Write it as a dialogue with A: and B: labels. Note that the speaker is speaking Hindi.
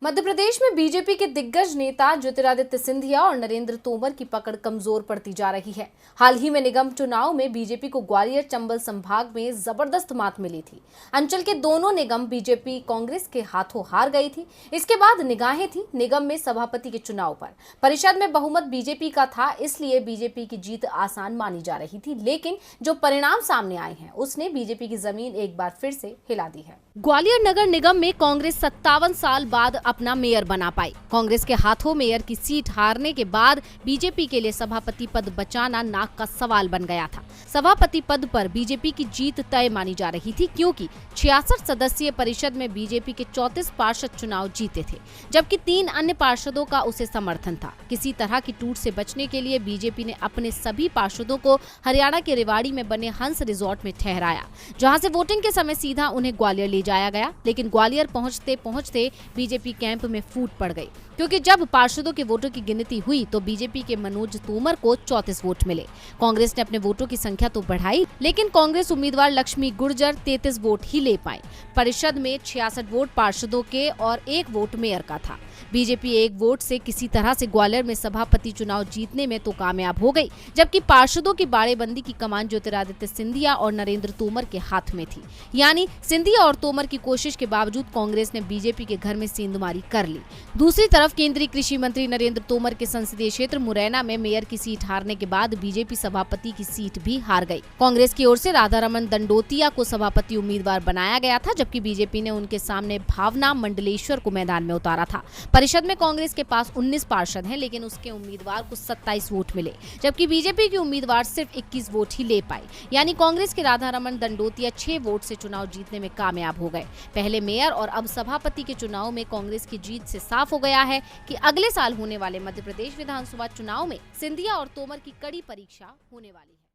A: मध्य प्रदेश में बीजेपी के दिग्गज नेता ज्योतिरादित्य सिंधिया और नरेंद्र तोमर की पकड़ कमजोर पड़ती जा रही है। हाल ही में निगम चुनाव में बीजेपी को ग्वालियर चंबल संभाग में जबरदस्त मात मिली थी। अंचल के दोनों निगम बीजेपी कांग्रेस के हाथों हार गई थी। इसके बाद निगाहें थी निगम में सभापति के चुनाव पर। परिषद में बहुमत बीजेपी का था, इसलिए बीजेपी की जीत आसान मानी जा रही थी, लेकिन जो परिणाम सामने आए हैं उसने बीजेपी की जमीन एक बार फिर से हिला दी है। ग्वालियर नगर निगम में कांग्रेस 57 साल बाद अपना मेयर बना पाई। कांग्रेस के हाथों मेयर की सीट हारने के बाद बीजेपी के लिए सभापति पद बचाना नाक का सवाल बन गया था। सभापति पद पर बीजेपी की जीत तय मानी जा रही थी, क्योंकि 66 सदस्यीय परिषद में बीजेपी के 34 पार्षद चुनाव जीते थे, जबकि 3 अन्य पार्षदों का उसे समर्थन था। किसी तरह की टूट से बचने के लिए बीजेपी ने अपने सभी पार्षदों को हरियाणा के रेवाड़ी में बने हंस रिजॉर्ट में ठहराया, जहां से वोटिंग के समय सीधा उन्हें ग्वालियर ले जाया गया। लेकिन ग्वालियर पहुंचते पहुंचते बीजेपी कैंप में फूट पड़ गई, क्योंकि जब पार्षदों के वोटों की गिनती हुई तो बीजेपी के मनोज तोमर को 34 वोट मिले। कांग्रेस ने अपने वोटों की संख्या तो बढ़ाई, लेकिन कांग्रेस उम्मीदवार लक्ष्मी गुर्जर 33 वोट ही ले पाई। परिषद में 66 वोट पार्षदों के और 1 वोट मेयर का था। बीजेपी 1 वोट से किसी तरह से ग्वालियर में सभापति चुनाव जीतने में तो कामयाब हो गई, जबकि पार्षदों की बाड़ेबंदी की कमान ज्योतिरादित्य सिंधिया और नरेंद्र तोमर के हाथ में थी। यानी सिंधिया और तोमर की कोशिश के बावजूद कांग्रेस ने बीजेपी के घर में सेंधमारी कर ली। दूसरी तरफ केंद्रीय कृषि मंत्री नरेंद्र तोमर के संसदीय क्षेत्र मुरैना में मेयर की सीट हारने के बाद बीजेपी सभापति की सीट भी हार गई। कांग्रेस की ओर से राधारमण दंडोतिया को सभापति उम्मीदवार बनाया गया था, जबकि बीजेपी ने उनके सामने भावना मंडलेश्वर को मैदान में उतारा था। परिषद में कांग्रेस के पास 19 पार्षद हैं, लेकिन उसके उम्मीदवार को 27 वोट मिले, जबकि बीजेपी की उम्मीदवार सिर्फ 21 वोट ही ले पाई। यानी कांग्रेस के राधारमण दंडोतिया 6 वोट से चुनाव जीतने में कामयाब हो गए। पहले मेयर और अब सभापति के चुनाव में कांग्रेस की जीत से साफ हो गया है कि अगले साल होने वाले मध्य प्रदेश विधानसभा चुनाव में सिंधिया और तोमर की कड़ी परीक्षा होने वाली है।